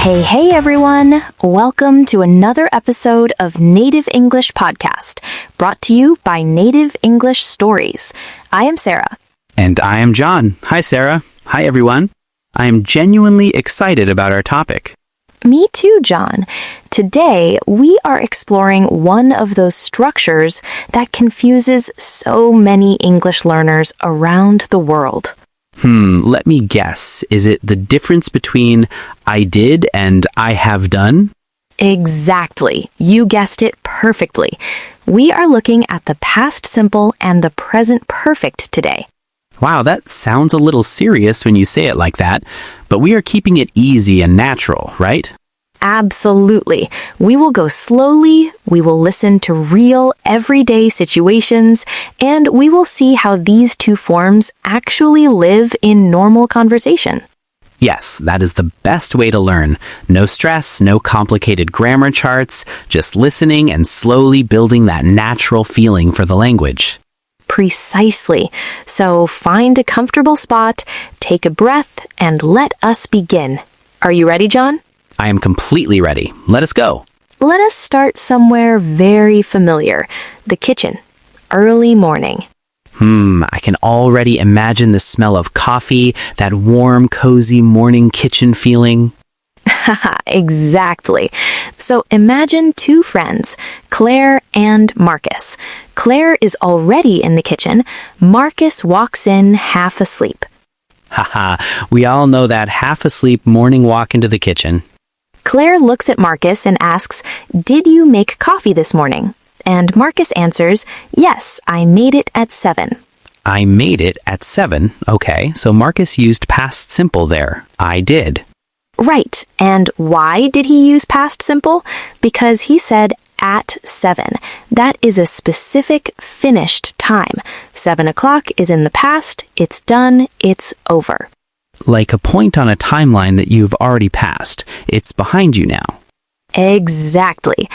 Hey everyone! Welcome to another episode of Native English Podcast, brought to you by Native English Stories. I am Sarah. And I am John. Hi, Sarah. Hi, everyone. I am genuinely excited about our topic. Me too, John. Today, we are exploring one of those structures that confuses so many English learners around the world. Let me guess. Is it the difference between I did and I have done? Exactly. You guessed it perfectly. We are looking at the past simple and the present perfect today. Wow, that sounds a little serious when you say it like that, but we are keeping it easy and natural, right? Absolutely. We will go slowly, we will listen to real, everyday situations, and we will see how these two forms actually live in normal conversation. Yes, that is the best way to learn. No stress, no complicated grammar charts, just listening and slowly building that natural feeling for the language. Precisely. So find a comfortable spot, take a breath, and let us begin. Are you ready, John? I am completely ready. Let us go. Let us start somewhere very familiar, the kitchen. Early morning. I can already imagine the smell of coffee, that warm, cozy morning kitchen feeling. Haha, exactly. So imagine two friends, Claire and Marcus. Claire is already in the kitchen. Marcus walks in half asleep. Haha, we all know that half asleep morning walk into the kitchen. Claire looks at Marcus and asks, "Did you make coffee this morning?" And Marcus answers, "Yes, I made it at 7." I made it at 7. Okay, so Marcus used past simple there. I did. Right. And why did he use past simple? Because he said at 7. That is a specific finished time. 7 o'clock is in the past, it's done, it's over. Like a point on a timeline that you've already passed. It's behind you now. Exactly.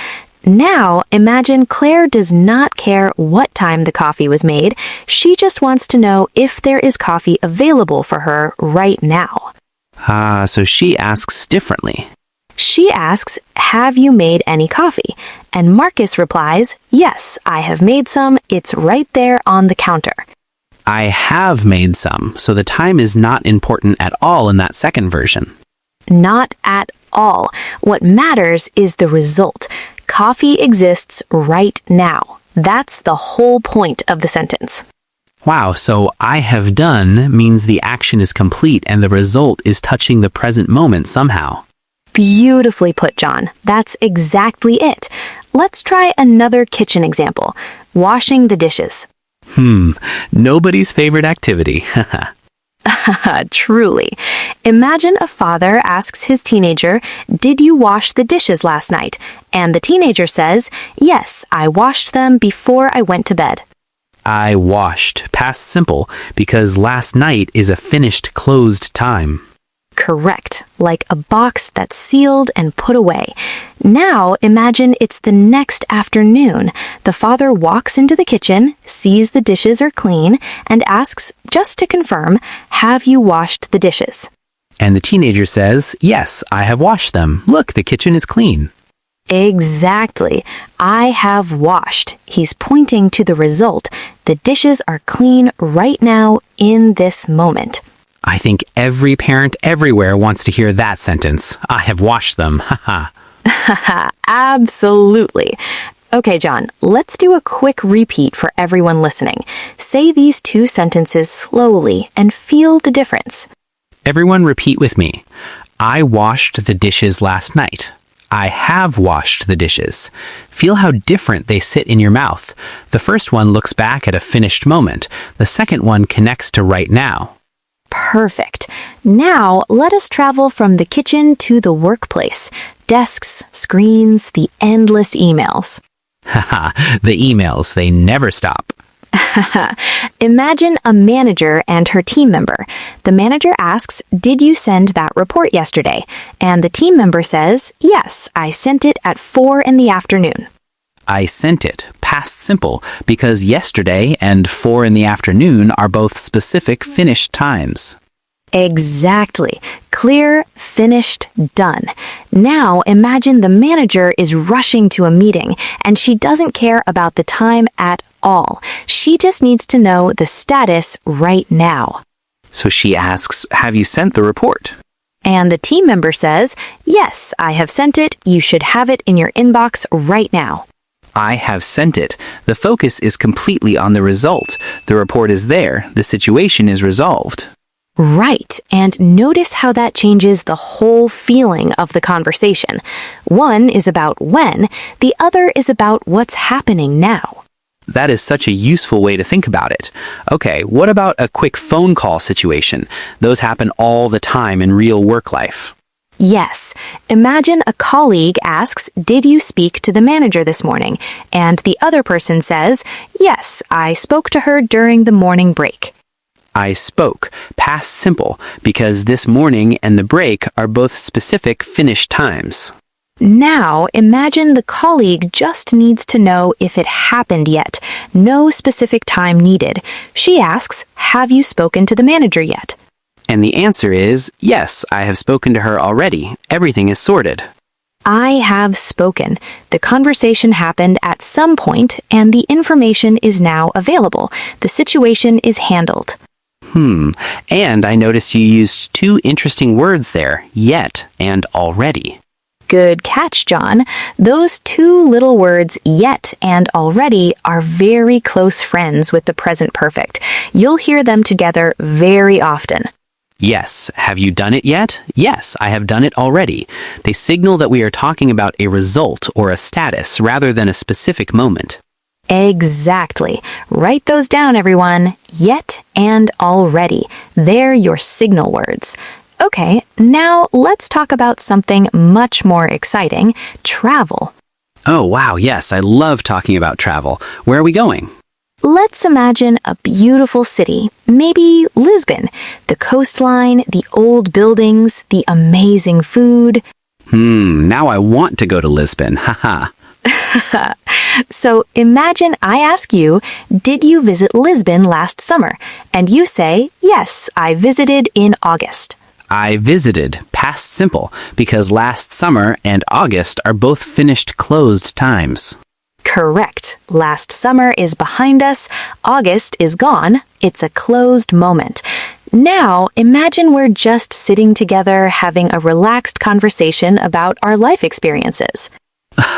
Now, imagine Claire does not care what time the coffee was made. She just wants to know if there is coffee available for her right now. So she asks differently. She asks, "Have you made any coffee?" And Marcus replies, "Yes, I have made some. It's right there on the counter." I have made some, so the time is not important at all in that second version. Not at all. What matters is the result. Coffee exists right now. That's the whole point of the sentence. Wow, so I have done means the action is complete and the result is touching the present moment somehow. Beautifully put, John. That's exactly it. Let's try another kitchen example. Washing the dishes. Nobody's favorite activity. Truly. Imagine a father asks his teenager, "Did you wash the dishes last night?" And the teenager says, "Yes, I washed them before I went to bed." I washed, past simple, because last night is a finished closed time. Correct, like a box that's sealed and put away. Now imagine it's the next afternoon. The father walks into the kitchen, sees the dishes are clean, and asks, just to confirm, "Have you washed the dishes?" And the teenager says, "Yes, I have washed them. Look, the kitchen is clean." Exactly. I have washed. He's pointing to the result. The dishes are clean right now in this moment. I think every parent everywhere wants to hear that sentence. I have washed them. Haha. Absolutely. Okay, John, let's do a quick repeat for everyone listening. Say these two sentences slowly and feel the difference. Everyone repeat with me. I washed the dishes last night. I have washed the dishes. Feel how different they sit in your mouth. The first one looks back at a finished moment. The second one connects to right now. Perfect. Now, let us travel from the kitchen to the workplace. Desks, screens, the endless emails. Haha, the emails, they never stop. Imagine a manager and her team member. The manager asks, "Did you send that report yesterday?" And the team member says, "Yes, I sent it at 4 in the afternoon." I sent it, past simple, because yesterday and 4 in the afternoon are both specific finished times. Exactly. Clear, finished, done. Now imagine the manager is rushing to a meeting and she doesn't care about the time at all. She just needs to know the status right now. So she asks, have you sent the report? And the team member says, yes, I have sent it. You should have it in your inbox right now. I have sent it. The focus is completely on the result. The report is there. The situation is resolved. Right, and notice how that changes the whole feeling of the conversation. One is about when, the other is about what's happening now. That is such a useful way to think about it. Okay, what about a quick phone call situation? Those happen all the time in real work life. Yes, imagine a colleague asks, did you speak to the manager this morning? And the other person says, yes, I spoke to her during the morning break. I spoke, past simple, because this morning and the break are both specific finished times. Now, imagine the colleague just needs to know if it happened yet. No specific time needed. She asks, have you spoken to the manager yet? And the answer is, yes, I have spoken to her already. Everything is sorted. I have spoken. The conversation happened at some point, and the information is now available. The situation is handled. And I noticed you used two interesting words there, yet and already. Good catch, John. Those two little words, yet and already, are very close friends with the present perfect. You'll hear them together very often. Yes, have you done it yet? Yes, I have done it already. They signal that we are talking about a result or a status rather than a specific moment. Exactly. Write those down, everyone. Yet and already. They're your signal words. Okay, now let's talk about something much more exciting, travel. Oh, wow, yes, I love talking about travel. Where are we going? Let's imagine a beautiful city, maybe Lisbon. The coastline, the old buildings, the amazing food. Now I want to go to Lisbon, haha. So imagine I ask you, did you visit Lisbon last summer? And you say, yes, I visited in August. I visited, past simple, because last summer and August are both finished closed times. Correct. Last summer is behind us. August is gone. It's a closed moment. Now, imagine we're just sitting together having a relaxed conversation about our life experiences.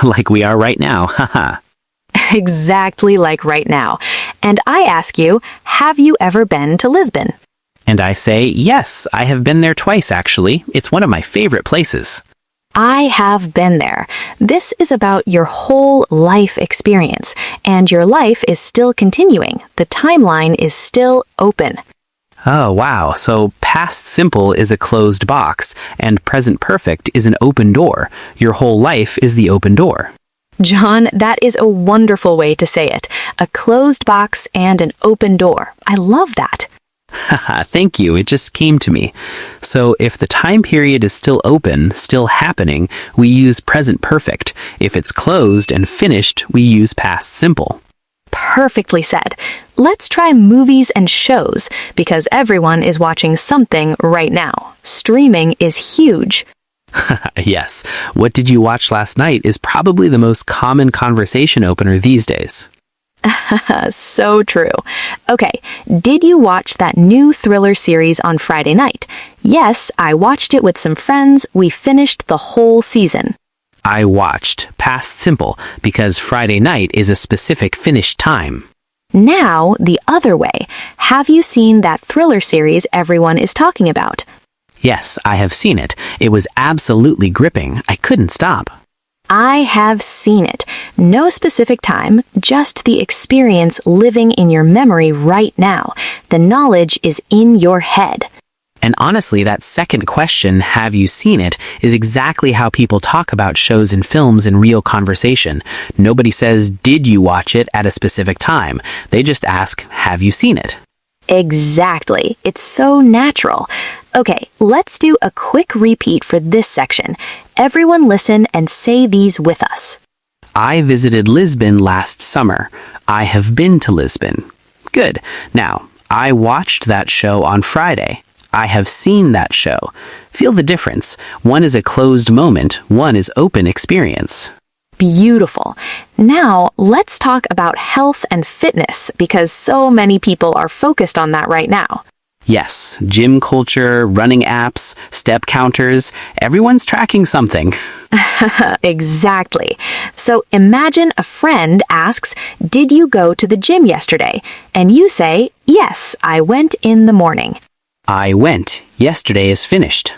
Like we are right now, haha. Exactly like right now. And I ask you, have you ever been to Lisbon? And I say, yes, I have been there twice, actually. It's one of my favorite places. I have been there. This is about your whole life experience, and your life is still continuing. The timeline is still open. Oh, wow. So past simple is a closed box, and present perfect is an open door. Your whole life is the open door. John, that is a wonderful way to say it. A closed box and an open door. I love that. Haha, thank you. It just came to me. So if the time period is still open, still happening, we use present perfect. If it's closed and finished, we use past simple. Perfectly said. Let's try movies and shows, because everyone is watching something right now. Streaming is huge. Yes. What did you watch last night is probably the most common conversation opener these days. So true. Okay, did you watch that new thriller series on Friday night? Yes, I watched it with some friends. We finished the whole season. I watched, past simple, because Friday night is a specific finished time. Now, the other way. Have you seen that thriller series everyone is talking about? Yes, I have seen it. It was absolutely gripping. I couldn't stop. I have seen it. No specific time, just the experience living in your memory right now. The knowledge is in your head. And honestly, that second question, have you seen it, is exactly how people talk about shows and films in real conversation. Nobody says, did you watch it at a specific time? They just ask, have you seen it? Exactly. It's so natural. Okay, let's do a quick repeat for this section. Everyone listen and say these with us. I visited Lisbon last summer. I have been to Lisbon. Good. Now, I watched that show on Friday. I have seen that show. Feel the difference. One is a closed moment, one is open experience. Beautiful. Now, let's talk about health and fitness because so many people are focused on that right now. Yes, gym culture, running apps, step counters, everyone's tracking something. Exactly. So imagine a friend asks, "Did you go to the gym yesterday?" And you say, "Yes, I went in the morning." I went. Yesterday is finished.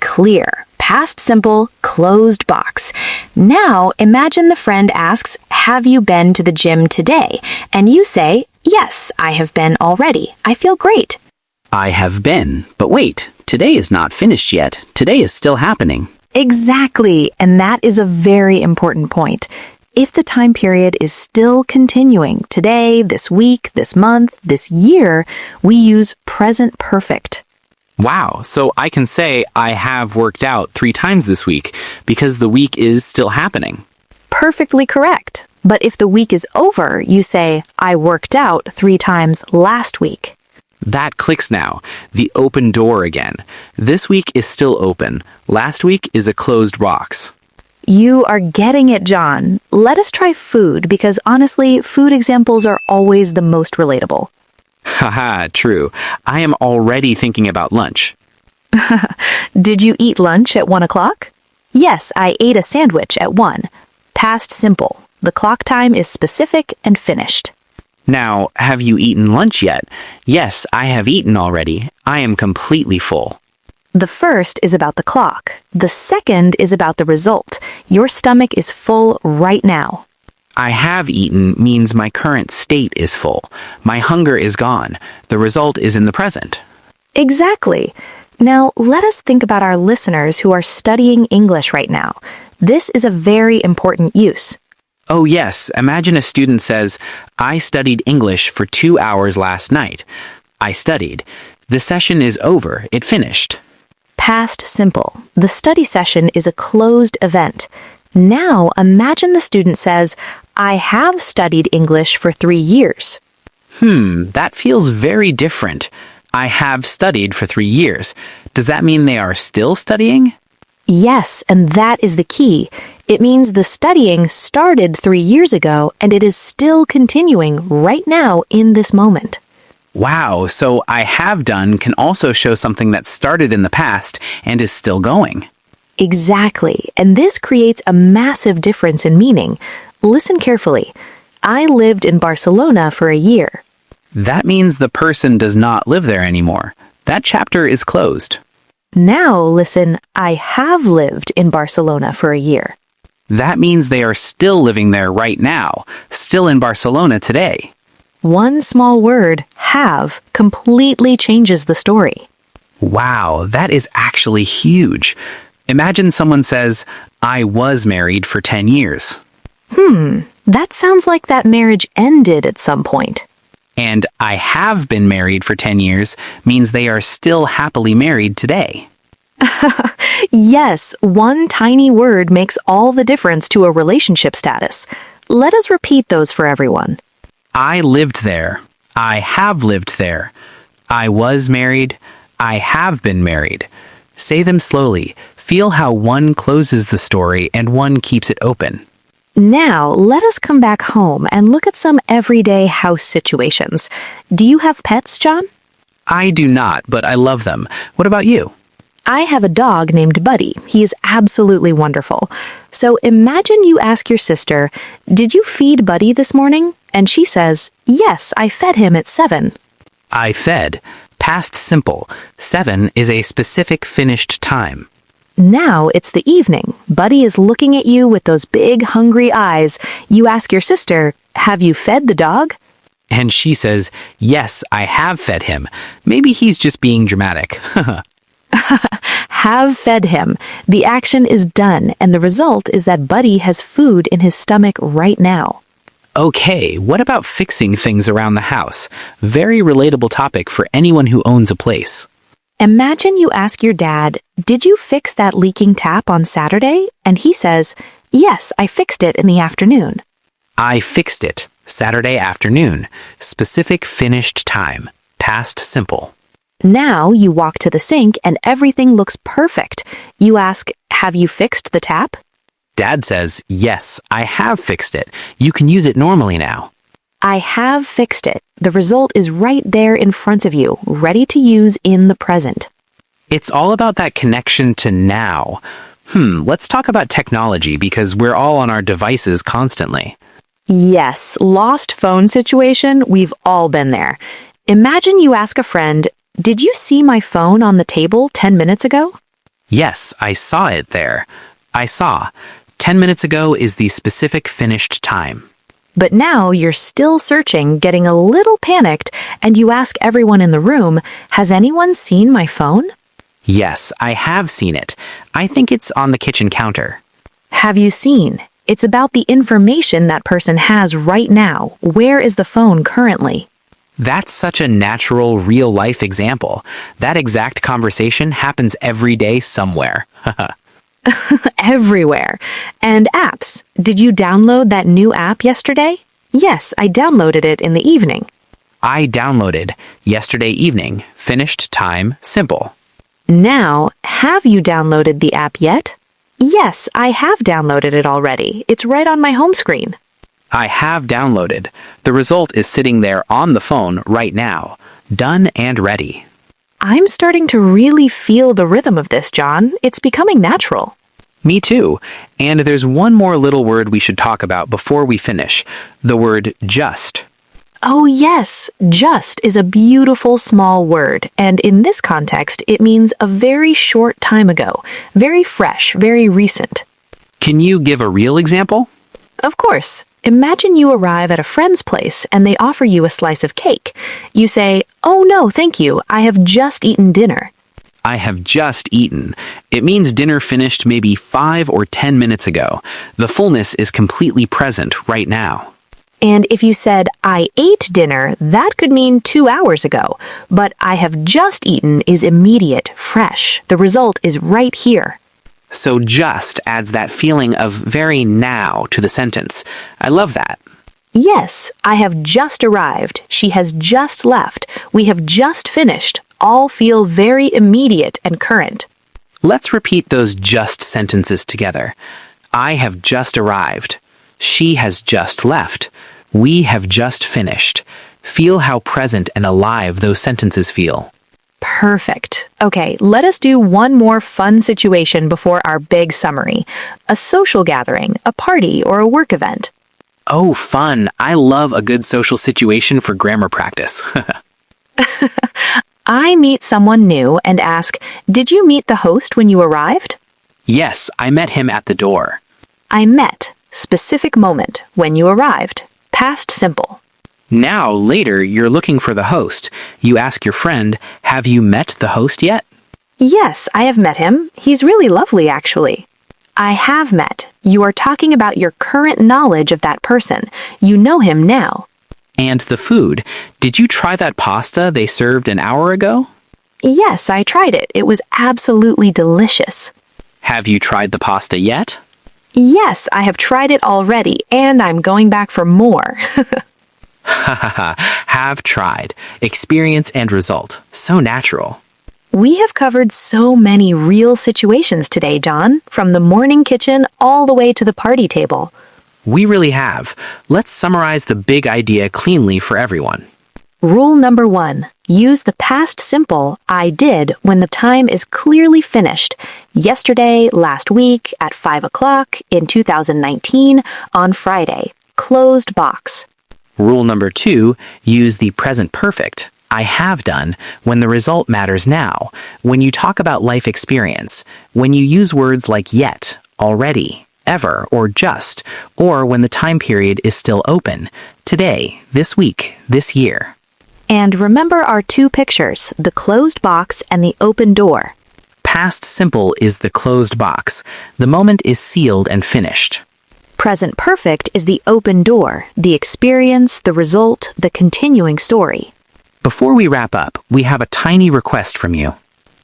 Clear. Past simple, closed box. Now imagine the friend asks, "Have you been to the gym today?" And you say, "Yes, I have been already. I feel great." I have been. But wait, today is not finished yet. Today is still happening. Exactly, and that is a very important point. If the time period is still continuing today, this week, this month, this year, we use present perfect. Wow, so I can say I have worked out 3 times this week because the week is still happening. Perfectly correct. But if the week is over, you say, "I worked out 3 times last week." That clicks now. The open door again. This week is still open. Last week is a closed box. You are getting it, John. Let us try food because honestly, food examples are always the most relatable. Haha, true. I am already thinking about lunch. Did you eat lunch at 1 o'clock? Yes, I ate a sandwich at 1. Past simple. The clock time is specific and finished. Now, have you eaten lunch yet? Yes, I have eaten already. I am completely full. The first is about the clock. The second is about the result. Your stomach is full right now. I have eaten means my current state is full. My hunger is gone. The result is in the present. Exactly. Now, let us think about our listeners who are studying English right now. This is a very important use. Oh yes, imagine a student says, I studied English for 2 hours last night. I studied. The session is over. It finished. Past simple. The study session is a closed event. Now imagine the student says, I have studied English for 3 years. That feels very different. I have studied for 3 years. Does that mean they are still studying? Yes, and that is the key. It means the studying started 3 years ago and it is still continuing right now in this moment. Wow, so I have done can also show something that started in the past and is still going. Exactly, and this creates a massive difference in meaning. Listen carefully. I lived in Barcelona for a year. That means the person does not live there anymore. That chapter is closed. Now listen, I have lived in Barcelona for a year. That means they are still living there right now, still in Barcelona today. One small word, have, completely changes the story. Wow, that is actually huge. Imagine someone says, I was married for 10 years. That sounds like that marriage ended at some point. And I have been married for 10 years means they are still happily married today. Yes, one tiny word makes all the difference to a relationship status. Let us repeat those for everyone. I lived there. I have lived there. I was married. I have been married. Say them slowly. Feel how one closes the story and one keeps it open. Now, let us come back home and look at some everyday house situations. Do you have pets, John? I do not, but I love them. What about you? I have a dog named Buddy. He is absolutely wonderful. So imagine you ask your sister, did you feed Buddy this morning? And she says, yes, I fed him at 7. I fed. Past simple. 7 is a specific finished time. Now it's the evening. Buddy is looking at you with those big hungry eyes. You ask your sister, have you fed the dog? And she says, yes, I have fed him. Maybe he's just being dramatic. Have fed him. The action is done, and the result is that Buddy has food in his stomach right now. Okay, what about fixing things around the house? Very relatable topic for anyone who owns a place. Imagine you ask your dad, did you fix that leaking tap on Saturday? And he says, yes, I fixed it in the afternoon. I fixed it. Saturday afternoon. Specific finished time. Past simple. Now you walk to the sink and everything looks perfect. You ask, have you fixed the tap? Dad says, yes, I have fixed it. You can use it normally now. I have fixed it. The result is right there in front of you, ready to use in the present. It's all about that connection to now. Let's talk about technology because we're all on our devices constantly. Yes, lost phone situation, we've all been there. Imagine you ask a friend, did you see my phone on the table 10 minutes ago? Yes, I saw it there. I saw. 10 minutes ago is the specific finished time. But now you're still searching, getting a little panicked, and you ask everyone in the room, has anyone seen my phone? Yes, I have seen it. I think it's on the kitchen counter. Have you seen? It's about the information that person has right now. Where is the phone currently? That's such a natural, real-life example. That exact conversation happens every day somewhere. Everywhere. And apps. Did you download that new app yesterday? Yes, I downloaded it in the evening. I downloaded yesterday evening. Finished time simple. Now, have you downloaded the app yet? Yes, I have downloaded it already. It's right on my home screen. I have downloaded. The result is sitting there on the phone right now. Done and ready. I'm starting to really feel the rhythm of this, John. It's becoming natural. Me too. And there's one more little word we should talk about before we finish. The word just. Oh yes, just is a beautiful small word, and in this context, it means a very short time ago, very fresh, very recent. Can you give a real example? Of course. Imagine you arrive at a friend's place and they offer you a slice of cake. You say, "Oh no, thank you, I have just eaten dinner." I have just eaten. It means dinner finished maybe 5 or 10 minutes ago. The fullness is completely present right now. And if you said, "I ate dinner," that could mean 2 hours ago. But "I have just eaten" is immediate, fresh. The result is right here. So just adds that feeling of very now to the sentence. I love that. Yes, I have just arrived. She has just left. We have just finished. All feel very immediate and current. Let's repeat those just sentences together. I have just arrived. She has just left. We have just finished. Feel how present and alive those sentences feel. Perfect. Okay, let us do one more fun situation before our big summary. A social gathering, a party, or a work event. Oh, fun. I love a good social situation for grammar practice. I meet someone new and ask, "Did you meet the host when you arrived?" Yes, I met him at the door. I met. Specific moment. When you arrived. Past simple. Now, later, you're looking for the host. You ask your friend, have you met the host yet? Yes, I have met him. He's really lovely, actually. I have met. You are talking about your current knowledge of that person. You know him now. And the food. Did you try that pasta they served an hour ago? Yes, I tried it. It was absolutely delicious. Have you tried the pasta yet? Yes, I have tried it already, and I'm going back for more. Have tried. Experience and result. So natural. We have covered so many real situations today, John, from the morning kitchen all the way to the party table. We really have. Let's summarize the big idea cleanly for everyone. Rule number 1. Use the past simple I did when the time is clearly finished. Yesterday, last week, at 5 o'clock, in 2019, on Friday. Closed box. Rule number 2. Use the present perfect. I have done when the result matters now. When you talk about life experience. When you use words like yet, already, ever, or just. Or when the time period is still open. Today, this week, this year. And remember our 2 pictures, the closed box and the open door. Past simple is the closed box. The moment is sealed and finished. Present perfect is the open door, the experience, the result, the continuing story. Before we wrap up, we have a tiny request from you.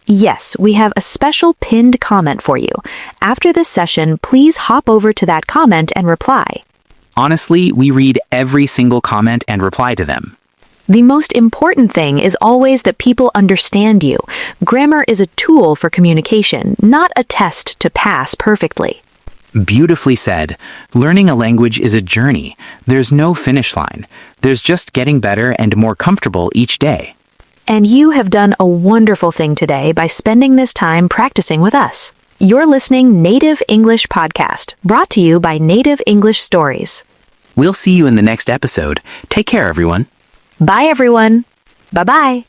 Yes, we have a special pinned comment for you. After this session, please hop over to that comment and reply. Honestly, we read every single comment and reply to them. The most important thing is always that people understand you. Grammar is a tool for communication, not a test to pass perfectly. Beautifully said. Learning a language is a journey. There's no finish line. There's just getting better and more comfortable each day. And you have done a wonderful thing today by spending this time practicing with us. You're listening Native English Podcast, brought to you by Native English Stories. We'll see you in the next episode. Take care, everyone. Bye, everyone. Bye-bye.